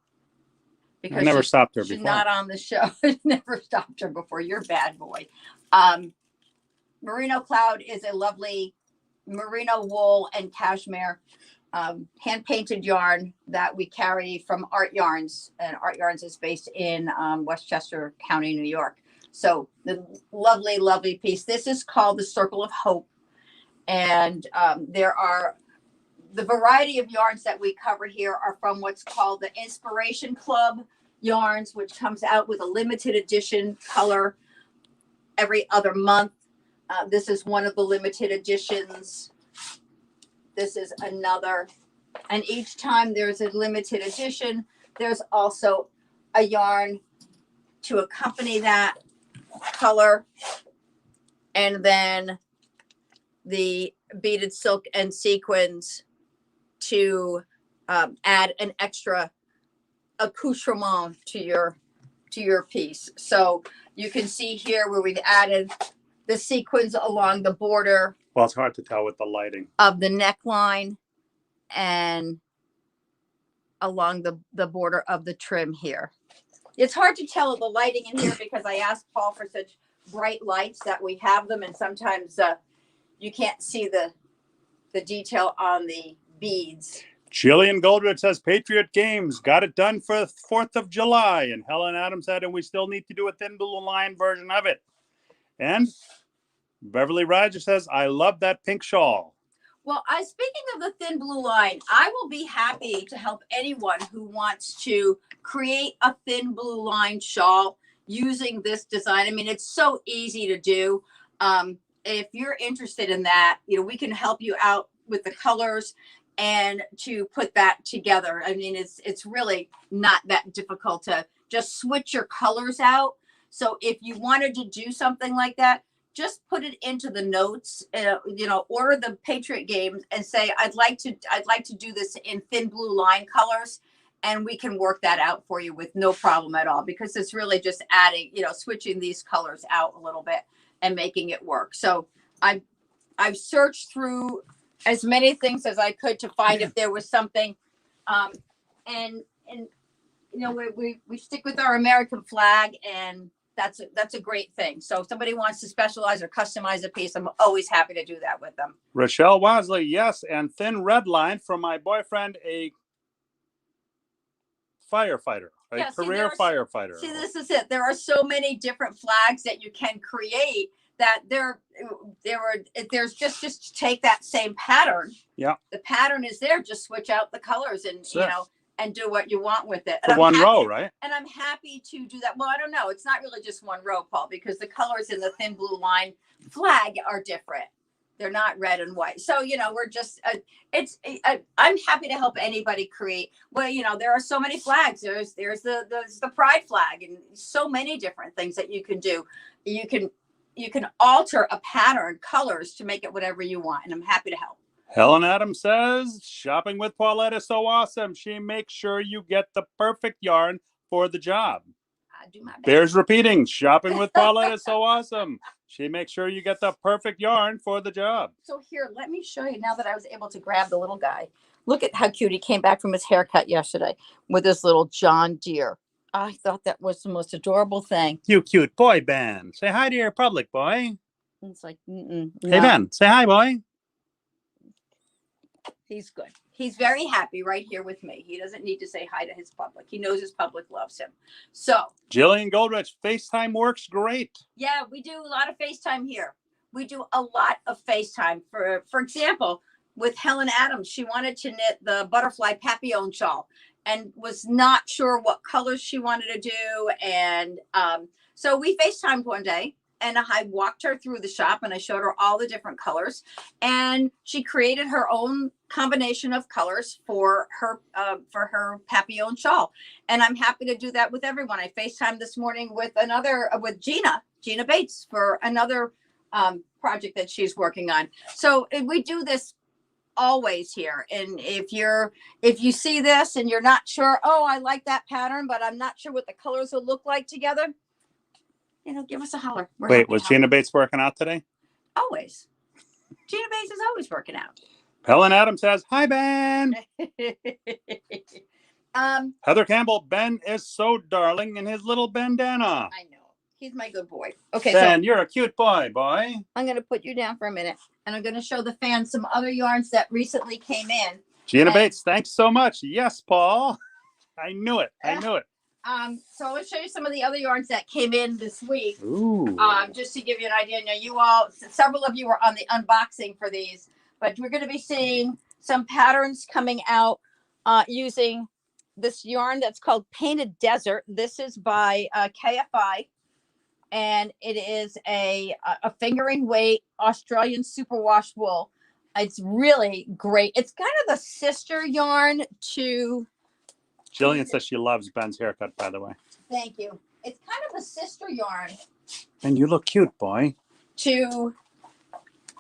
Because I never stopped her before. She's not on the show. Never stopped her before. You're a bad boy. Merino Cloud is a lovely merino wool and cashmere hand-painted yarn that we carry from Art Yarns. And Art Yarns is based in Westchester County, New York. So the lovely, lovely piece. This is called the Circle of Hope. And the variety of yarns that we cover here are from what's called the Inspiration Club yarns, which comes out with a limited edition color every other month. This is one of the limited editions. This is another. And each time there's a limited edition, there's also a yarn to accompany that color. And then the beaded silk and sequins to add an extra accoutrement to your piece. So you can see here where we've added the sequins along the border. Well, it's hard to tell with the lighting. Of the neckline and along the border of the trim here. It's hard to tell the lighting in here because I asked Paul for such bright lights that we have them, and sometimes you can't see the detail on the beads. Jillian Goldrich says Patriot Games got it done for 4th of July. And Helen Adams said, and we still need to do a thin blue line version of it. And Beverly Roger says, I love that pink shawl. Well, speaking of the thin blue line, I will be happy to help anyone who wants to create a thin blue line shawl using this design. I mean, it's so easy to do. If you're interested in that, we can help you out with the colors and to put that together. I mean, it's really not that difficult to just switch your colors out. So if you wanted to do something like that, just put it into the notes, order the Patriot Games and say, I'd like to do this in thin blue line colors. And we can work that out for you with no problem at all, because it's really just adding, switching these colors out a little bit and making it work. So I've searched through as many things as I could to find if there was something, and we stick with our American flag, and that's a great thing. So if somebody wants to specialize or customize a piece, I'm always happy to do that with them. Rochelle Wasley, yes, and thin red line from my boyfriend, a firefighter, career firefighter. See, this is it. There are so many different flags that you can create that there's just take that same pattern. Yeah. The pattern is there. Just switch out the colors and, and do what you want with it. For one row, right? And I'm happy to do that. Well, I don't know. It's not really just one row, Paul, because the colors in the thin blue line flag are different. They're not red and white. So, we're just, I'm happy to help anybody create. Well, there are so many flags. There's the pride flag and so many different things that you can do. You can alter a pattern, colors to make it whatever you want. And I'm happy to help. Helen Adams says, shopping with Paulette is so awesome. She makes sure you get the perfect yarn for the job. I do my best. Bears repeating, shopping with Paulette is so awesome. She makes sure you get the perfect yarn for the job. So here, let me show you now that I was able to grab the little guy. Look at how cute he came back from his haircut yesterday with this little John Deere. I thought that was the most adorable thing. You cute boy, Ben. Say hi to your public, boy. It's like, no. Hey, Ben, say hi, boy. He's good. He's very happy right here with me. He doesn't need to say hi to his public. He knows his public loves him. So, Jillian Goldrich, FaceTime works great. yeah, we do a lot of FaceTime here. We do a lot of FaceTime. For example, with Helen Adams, she wanted to knit the butterfly papillon shawl and was not sure what colors she wanted to do. And so we FaceTimed one day. And I walked her through the shop and I showed her all the different colors. And she created her own combination of colors for her papillon shawl. And I'm happy to do that with everyone. I FaceTimed this morning with Gina Bates, for another project that she's working on. So we do this always here. And if you see this and you're not sure, oh, I like that pattern, but I'm not sure what the colors will look like together, give us a holler. Wait, was Gina Bates working out today? Always. Gina Bates is always working out. Helen Adams says, hi, Ben. Heather Campbell, Ben is so darling in his little bandana. I know. He's my good boy. Okay, Ben, you're a cute boy. I'm going to put you down for a minute, and I'm going to show the fans some other yarns that recently came in. Gina Bates, thanks so much. Yes, Paul. I knew it. So I'll show you some of the other yarns that came in this week. Ooh. Just to give you an idea. Several of you were on the unboxing for these, but we're going to be seeing some patterns coming out using this yarn that's called Painted Desert. This is by KFI, and it is a fingering weight Australian superwash wool. It's really great. It's kind of the sister yarn to... Jillian says she loves Ben's haircut, by the way. Thank you. It's kind of a sister yarn. And you look cute, boy. To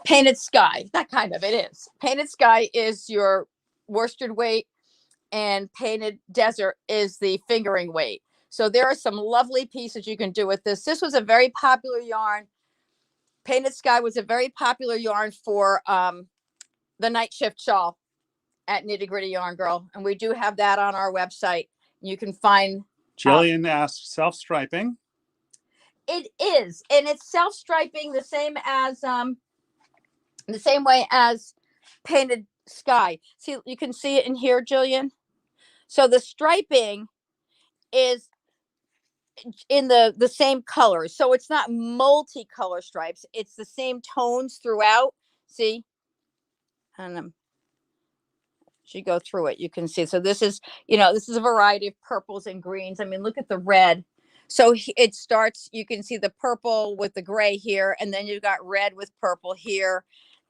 Painted Sky. That kind of it is. Painted Sky is your worsted weight, and Painted Desert is the fingering weight. So there are some lovely pieces you can do with this. This was a very popular yarn. Painted Sky was a very popular yarn for the night shift shawl at KnittyGrittyYarnGirl, and we do have that on our website. You can find... Jillian asks, self-striping? It is, and it's self-striping the same way as Painted Sky. See, you can see it in here, Jillian. So the striping is in the same colors. So it's not multicolor stripes. It's the same tones throughout. See? And you go through it, you can see. So this is a variety of purples and greens. I mean, look at the red. So it starts, you can see the purple with the gray here, and then you've got red with purple here.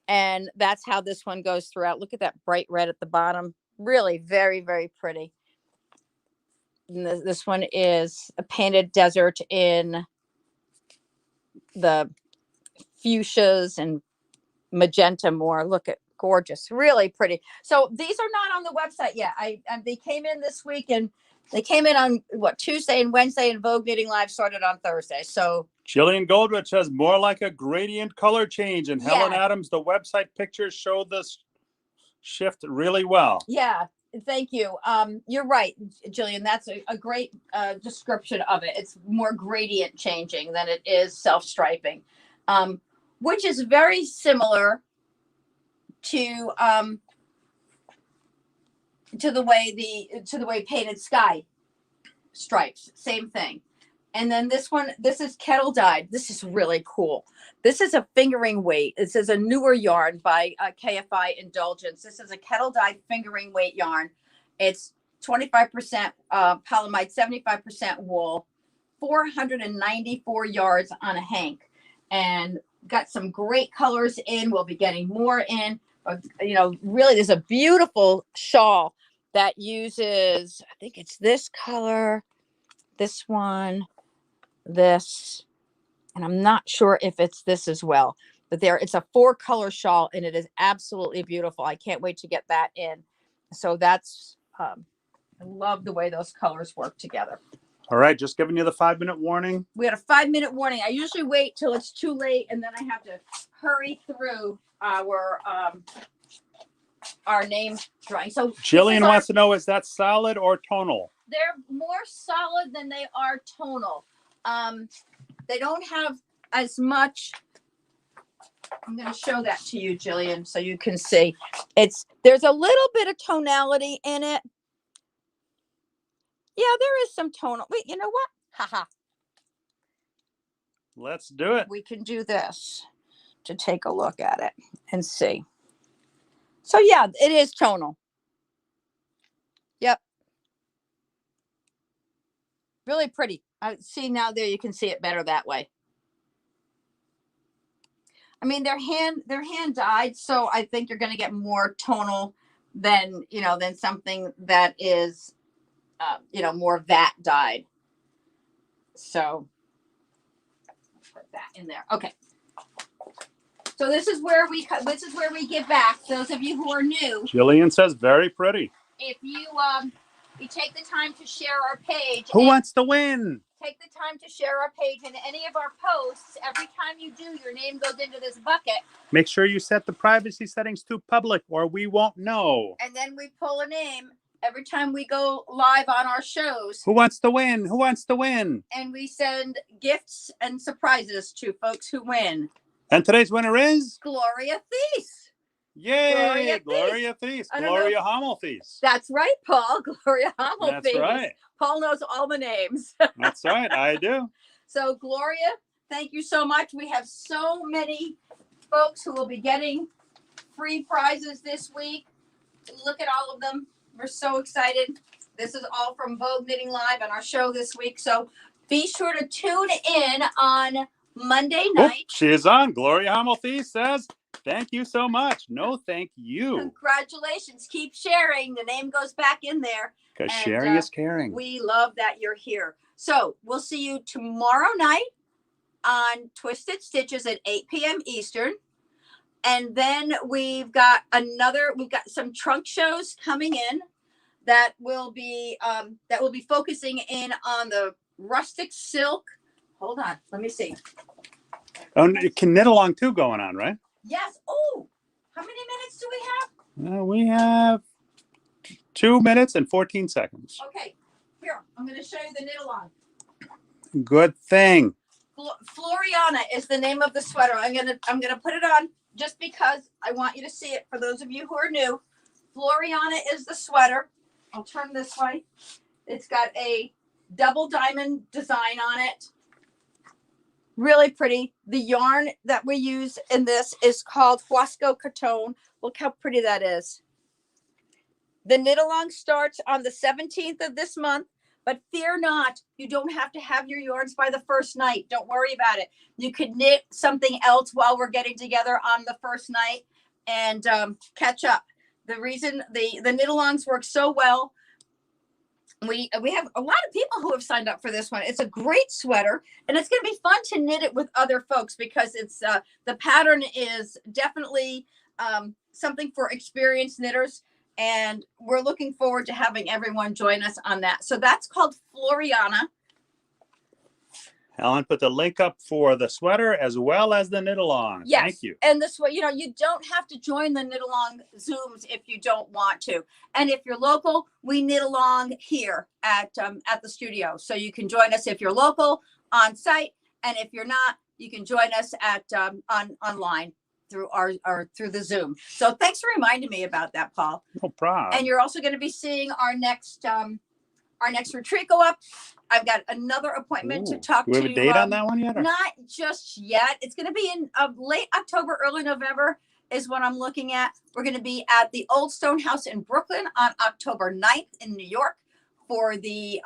And that's how this one goes throughout. Look at that bright red at the bottom. Really very, very pretty. And this one is a Painted Desert in the fuchsias and magenta more. Look at gorgeous, really pretty. So these are not on the website yet. They came in this week, and they came in on Tuesday and Wednesday, and Vogue Knitting Live started on Thursday. So Jillian Goldrich says more like a gradient color change, and Helen Adams, the website pictures show this shift really well. Yeah, thank you. You're right, Jillian. That's a great description of it. It's more gradient changing than it is self-striping, which is very similar to the way Painted Sky stripes. Same thing. And then this is kettle dyed. This is really cool. This is a fingering weight. This is a newer yarn by KFI Indulgence. This is a kettle dyed fingering weight yarn. It's 25% polyamide, 75% wool, 494 yards on a hank, and got some great colors in. We'll be getting more in. Really, there's a beautiful shawl that uses, I think it's this color, this one, this, and I'm not sure if it's this as well, but it's a 4-color shawl, and it is absolutely beautiful. I can't wait to get that in. So that's, I love the way those colors work together. All right, just giving you the 5-minute warning. We got a 5-minute warning. I usually wait till it's too late, and then I have to hurry through our name drawing. So Jillian wants to know, is that solid or tonal? They're more solid than they are tonal. They don't have as much. I'm going to show that to you, Jillian, so you can see. There's a little bit of tonality in it. Yeah, there is some tonal. Wait, you know what? Haha. Let's do it. We can do this to take a look at it and see. So yeah, it is tonal. Yep. Really pretty. I see now there, you can see it better that way. I mean, they're hand dyed, so I think you're going to get more tonal than, than something that is, more vat dyed. So put that in there. Okay. So this is where we give back. Those of you who are new. Jillian says very pretty. If you take the time to share our page. Who wants to win? Take the time to share our page and any of our posts. Every time you do, your name goes into this bucket. Make sure you set the privacy settings to public or we won't know. And then we pull a name every time we go live on our shows. Who wants to win? Who wants to win? And we send gifts and surprises to folks who win. And today's winner is? Gloria Thies. Yay! Gloria Thies. Gloria Hummel Thies. That's right, Paul. Gloria Hummel Thies. That's right. Paul knows all the names. That's right. I do. So, Gloria, thank you so much. We have so many folks who will be getting free prizes this week. Look at all of them. We're so excited. This is all from Vogue Knitting Live on our show this week. So, be sure to tune in on Monday night. She is on. Gloria Hummel Thies says, thank you so much. No, thank you. Congratulations. Keep sharing. The name goes back in there. Because sharing is caring. We love that you're here. So we'll see you tomorrow night on Twisted Stitches at 8 p.m. Eastern. And then we've got some trunk shows coming in that will be focusing in on the rustic silk. Hold on. Let me see. Oh, you can knit along too going on, right? Yes. Oh, how many minutes do we have? We have 2 minutes and 14 seconds. Okay. Here, I'm going to show you the knit along. Good thing. Floriana is the name of the sweater. I'm gonna put it on just because I want you to see it. For those of you who are new, Floriana is the sweater. I'll turn this way. It's got a double diamond design on it. Really pretty. The yarn that we use in this is called Huasco Coton. Look how pretty that is. The knit along starts on the 17th of this month, but fear not, you don't have to have your yarns by the first night. Don't worry about it. You could knit something else while we're getting together on the first night and catch up. The reason the knit alongs work so well, we have a lot of people who have signed up for this one. It's a great sweater, and it's going to be fun to knit it with other folks because it's the pattern is definitely something for experienced knitters, and we're looking forward to having everyone join us on that. So that's called Floriana. Helen put the link up for the sweater as well as the knit along. Yes. Thank you. And this way, you don't have to join the knit along Zooms if you don't want to. And if you're local, we knit along here at the studio. So you can join us if you're local on site. And if you're not, you can join us at online through through the Zoom. So thanks for reminding me about that, Paul. No problem. And you're also going to be seeing our next retreat go up. I've got another appointment to talk to. Do we have a date on that one yet? Or? Not just yet. It's going to be in late October, early November is what I'm looking at. We're going to be at the Old Stone House in Brooklyn on October 9th in New York for the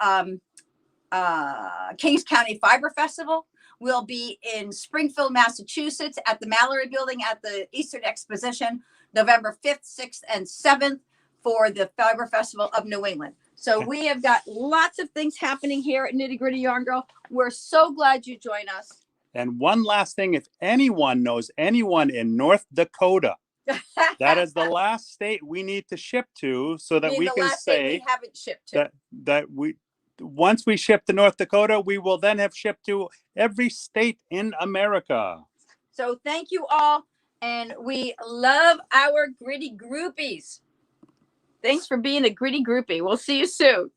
Kings County Fiber Festival. We'll be in Springfield, Massachusetts at the Mallory Building at the Eastern Exposition, November 5th, 6th, and 7th for the Fiber Festival of New England. So we have got lots of things happening here at Nitty Gritty Yarn Girl. We're so glad you join us. And one last thing, if anyone knows anyone in North Dakota, that is the last state we need to ship to so that we can say we haven't shipped to. that we once we ship to North Dakota, we will then have shipped to every state in America. So thank you all. And we love our gritty groupies. Thanks for being a gritty groupie. We'll see you soon.